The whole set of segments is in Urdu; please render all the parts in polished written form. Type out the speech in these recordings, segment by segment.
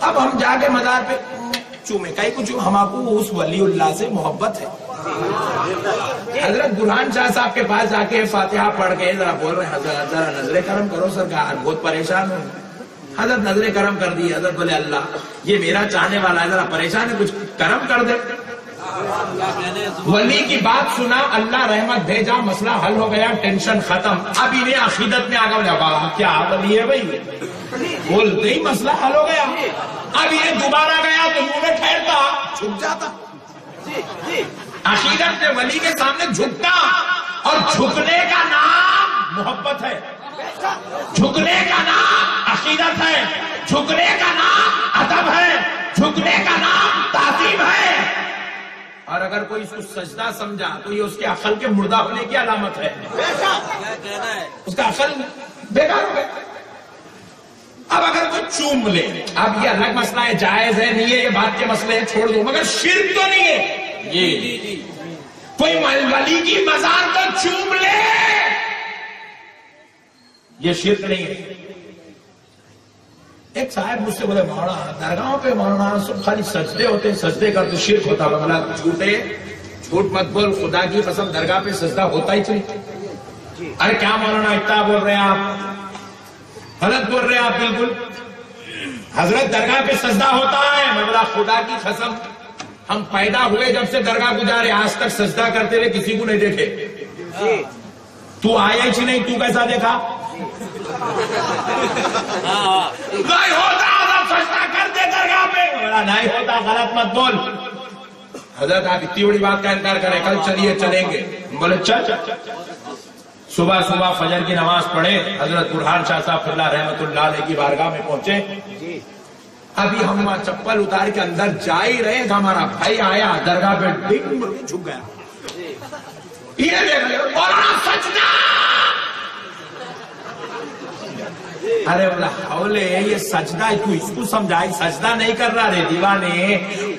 اب ہم جا کے مزار پہ چومے کئی کچھ ہمارے کو اس ولی اللہ سے محبت ہے. حضرت برہان شاہ صاحب کے پاس جا کے فاتحہ پڑھ کے ذرا بول رہے ہیں حضرت ذرا نظر کرم کرو سرکار, بہت پریشان ہوں. حضرت نظر کرم کر دی. حضرت بولے اللہ یہ میرا چاہنے والا ہے, ذرا پریشان ہے, کچھ کرم کر دے. ولی کی بات سنا, اللہ رحمت بھیجا, مسئلہ حل ہو گیا, ٹینشن ختم. اب انہیں عقیدت میں آگا بولے کیا ولی ہے بھائی, بولتے ہی مسئلہ حل ہو گیا. اب یہ دوبارہ گیا تو منہ میں ٹھہرتا, جھک جاتا. عقیدت میں ولی کے سامنے جھکتا, اور جھکنے کا نام محبت ہے, جھکنے کا نام عقیدت ہے, جھکنے کا نام ادب ہے, جھکنے کا نام تعظیم ہے. اور اگر کوئی اس کو سجدہ سمجھا تو یہ اس کے عقل کے مردہ ہونے کی علامت ہے, اس کا عقل بیکار ہو گیا. اب اگر کوئی چوم لے, اب یہ الگ مسئلہ ہے, جائز ہے نہیں ہے, یہ بات کے مسئلے ہیں, چھوڑ دو, مگر شرک تو نہیں ہے. یہ کوئی ولی کی مزار کو چوم لے, یہ شرک نہیں ہے. ایک صاحب مجھ سے بولے مولانا درگاہوں پہ مولانا سب خالی سجدے ہوتے, سجدے کر تو شرک ہوتا. بولا جھوٹ مت بول, خدا کی قسم درگاہ پہ سجدہ ہوتا ہی چاہیے. ارے کیا مولانا اتنا بول رہے ہیں آپ, غلط بول رہے ہیں آپ بالکل. حضرت درگاہ پہ سجدہ ہوتا ہے. میں بولا خدا کی قسم ہم پیدا ہوئے جب سے درگاہ گزارے آج تک سجدہ کرتے ہوئے کسی کو نہیں دیکھے. تو آیا ہی نہیں, تو کیسا دیکھا؟ نہیں ہوتا سجدہ کرتے درگاہ پہ, نہیں ہوتا, غلط مت بول. حضرت آپ اتنی بڑی بات کا انکار کریں, کل چلیے چلیں گے. بولے چل. صبح صبح فجر کی نماز پڑھے, حضرت برہان شاہ صاحب اللہ رحمت اللہ علیہ کی بارگاہ میں پہنچے. ابھی ہم چپل اتار کے اندر جا ہی رہے کہ ہمارا بھائی آیا, درگاہ پہ ڈگ جھک گیا. سجدہ. ارے بولا حولے, یہ سجدہ تو اس کو سمجھائی, سجدہ نہیں کر رہا رے دیوانے,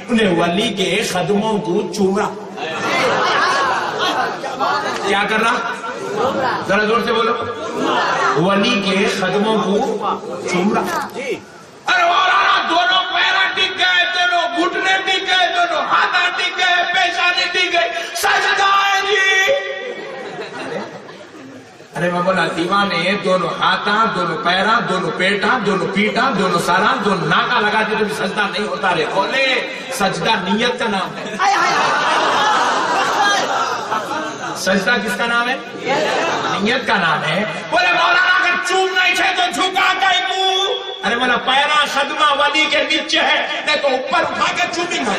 انہیں ولی کے قدموں کو چوم رہا. کیا کر رہا, ذرا زور سے بولو, ولی کے قدموں کو چوم رہا. ارے مولانا دونوں پیرا ٹک گئے, دونوں گھٹنے ٹک گئے, دونوں ہاتھا ٹک گئے, پیشانی ٹک گئے, سجدہ ہے جی. ارے میں بولا دیوانے, دونوں ہاتھا, دونوں پیرا, دونوں پیٹا, دونوں پیٹا, دونوں سارا, دونوں ناکا لگا دے تو بھی سجدہ نہیں ہوتا رے. بولے سجدہ نیت کا نام ہے. سجدہ کس کا نام ہے؟ نیت کا نام ہے. بولے مولانا اگر چوم نہیں چھے تو جھکا کہیں کو. ارے مولا پیرا خدمہ ولی کے نیچے ہے, نہیں تو اوپر اٹھا کے چومیں گا.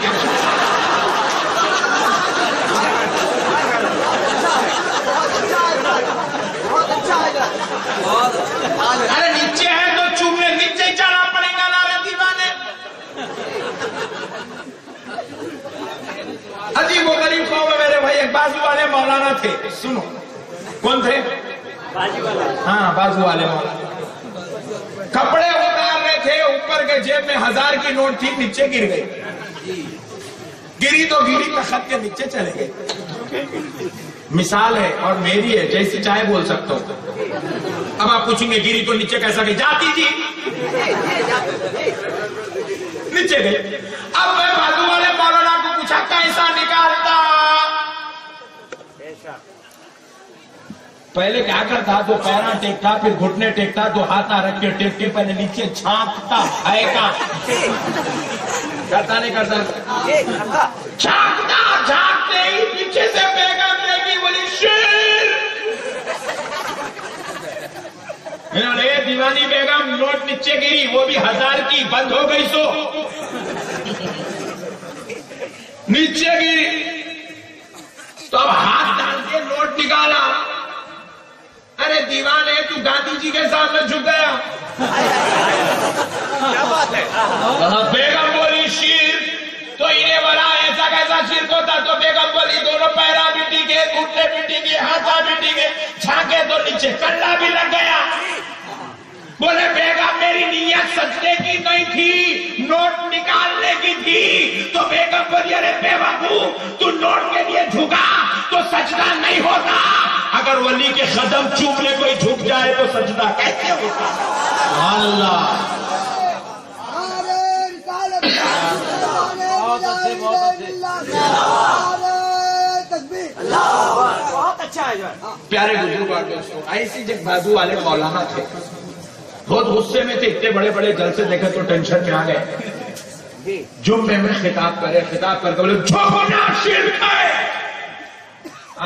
ارے نیچے ہے تو چومنے نیچے ہی چڑھا پڑے گا نارے دیوانے. عجیب و غریب قوم ہے میرے بھائی. ایک بازو والے مولانا تھے, سنو کون تھے؟ ہاں بازو والے مولانا. کپڑے اتار رہے تھے, اوپر کے جیب میں 1000 کی نوٹ تھی, نیچے گر گئی. گری تو گری, تخت کے نیچے چلے گئے. مثال ہے اور میری ہے, جیسی چاہے بول سکتا ہوں. اب آپ پوچھیں گے گری تو نیچے کیسا گئی؟ جاتی تھی نیچے گئی. اب میں بازو والے مولانا کو پوچھا کیسا نکالتا. پہلے کیا کرتا, تو پیرا ٹیکتا, پھر گھٹنے ٹیکتا, تو ہاتھ رکھ کے ٹیک کے پہلے نیچے چھانکتا. کرتا نہیں کرتا, چھانکتا. جھانکتے ہی پیچھے سے بیگم بیگی بولی شیر. میں نے بولے دیوانی بیگم, نوٹ نیچے گری, وہ بھی 1000 کی, بند ہو گئی سو. نیچے گری تو اب ہاتھ ڈال کے نوٹ نکالا. ارے دیوانے, تو گاندھی جی کے سامنے جھک گیا. کیا بات ہے؟ بیگم بولی شیر. تو انہیں بولا ایسا کیسا شرک ہوتا, تو بیگم بولی دونوں پیرا بھی ٹکے, گھٹنے بھی ٹکے, ہاتھا بھی ٹکے, چھانکے تو نیچے کنڈا بھی لگ گیا. بولے بیگم میری نیت سجدے کی نہیں تھی, نوٹ نکالنے کی تھی. تو بیگم بولی ارے بے وقوف, تو نوٹ کے لیے جھکا تو سجدہ نہیں ہوتا. اگر ولی کے قدم چومنے کوئی جھک جائے تو سجدہ کیسے ہوتا؟ اللہ بہت اچھا ہے. پیارے بزرگ اور دوستوں، ایسی جگ بازو والے مولانا تھے، بہت غصے میں تھے، اتنے بڑے بڑے جلسے دیکھے تو ٹینشن میں آ گئے. جمعے میں خطاب کر کے بولے جھوکنا شرک ہے.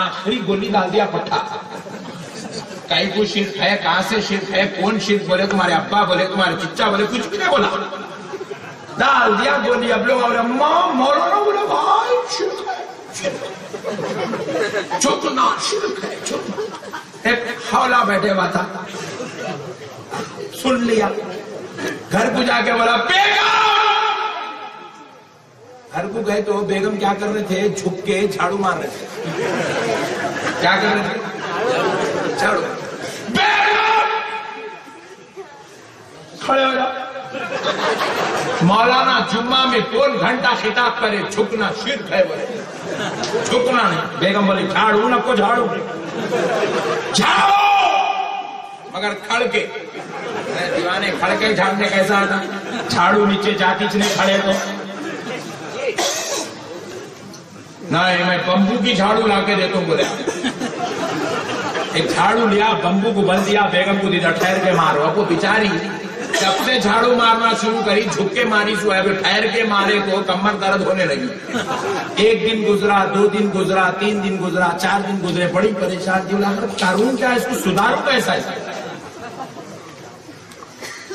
آخری گولی ڈال دیا پٹھا. کہیں کوئی شرک ہے، کہاں سے شرک ہے، کون شرک بولے، تمہارے ابا بولے، تمہارے چچا بولے، کچھ بھی نہیں بولا، ڈال دیا گولی. اب لوگ بولے مولانا بولے بھائی شرک ہے، جھکنا شرک ہے، جھکنا. ایک حولا بیٹھے ہوا تھا، سن لیا، گھر کو جا کے بولا بیگم. گھر کو گئے تو بیگم کیا کر رہے تھے؟ جھک کے جھاڑو مار رہے تھے. کیا کر رہے تھے؟ جھاڑو. بیگم کھڑے ہو جاؤ. مولانا جمعہ میں 2 گھنٹہ خطاب کرے، جھکنا شرک ہے بولے، جھکنا نہیں. بیگم بولے جھاڑو نہ کو جھاڑو، جھاڑو مگر کھڑ کے. دیوانے کھڑ کے جھاڑنے کیسا آتا؟ جھاڑو نیچے جا کھینچنے کھڑے تو نہیں، میں بمبو کی جھاڑو لا کے دیتا ہوں بولے. ایک جھاڑو لیا، بمبو کو بل دیا، بیگم کو دیتا ٹھہر کے مارو. اب وہ بیچاری جب سے جھاڑو مارنا شروع کری جھک کے ماری سو ہے، ٹھہر کے مارے تو کمر درد ہونے لگی. 1 دن گزرا، 2 دن گزرا، 3 دن گزرا، 4 دن گزرے، بڑی پریشان تھی. کارون کیا اس کو سدھاروں کیسا ہے؟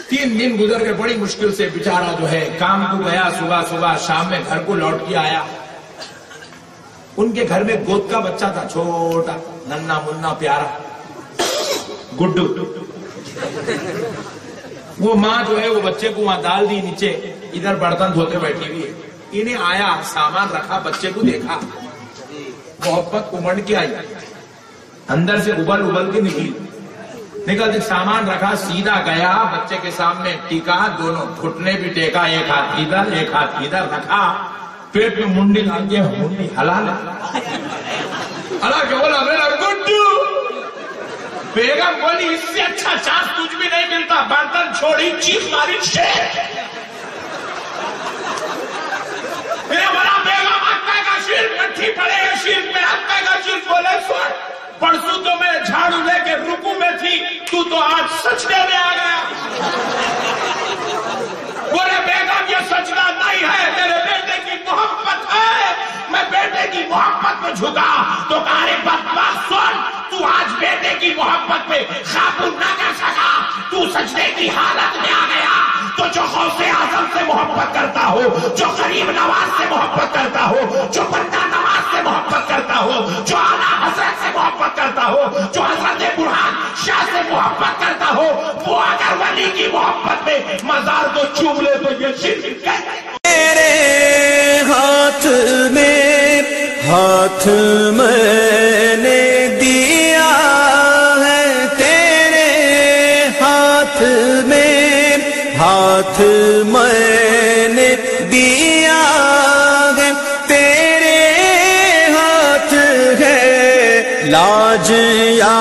3 دن گزر کے بڑی مشکل سے بیچارہ جو ہے کام کو گیا، صبح شام میں گھر کو لوٹ کے آیا. ان کے گھر میں گود کا بچہ تھا، چھوٹا ننا منا پیارا گڈو. وہ ماں جو ہے وہ بچے کو وہاں ڈال دی نیچے، ادھر برتن دھوتے بیٹھی ہوئی ہے. انہیں آیا، سامان رکھا، بچے کو دیکھا، محبت امڑ کے آئی، اندر سے ابل کے نکل سامان رکھا، سیدھا گیا بچے کے سامنے ٹیکا، دونوں گھٹنے بھی ٹیکا، ایک ہاتھ ادھر ایک ہاتھ ادھر رکھا، پیٹ میں منڈی ڈال کے منڈی ہلا کے بولا میرا گڈو. بیگم بولی اس سے اچھا چانس تجھ بھی نہیں ملتا. برتن چھوڑی، چیخ ماری، شیر. میرے بڑا بیگم اکا کا شیر پٹھی پڑے گا، شیر میں اکا کا شیر. بولے سن، پرسوں تو میں جھاڑو لے کے رکوع میں تھی، تو آج سجدے میں آ گیا. بولے بیگم یہ سجدہ نہیں ہے، میرے بیٹے کی محبت ہے. میں بیٹے کی محبت میں جھکا تو کہا بدبخت سن، تو آج بیٹے کی محبت میں قابو نہ کر سکا، تو سجدے کی حالت میں آ گیا. تو جو غوث اعظم سے محبت کرتا ہو، جو غریب نواز سے محبت کرتا ہو، جو بندہ نواز سے محبت کرتا ہو، جو اعلیٰ حضرت سے محبت کرتا ہو، جو حضرت برہان شاہ سے محبت کرتا ہو، وہ اگر ولی کی محبت میں مزار کو چوم لے تو یہ شرک ہے. تیرے ہاتھ میں نے دیا ہے، تیرے ہاتھ میں نے دیا ہے، تیرے ہاتھ ہے لاج یا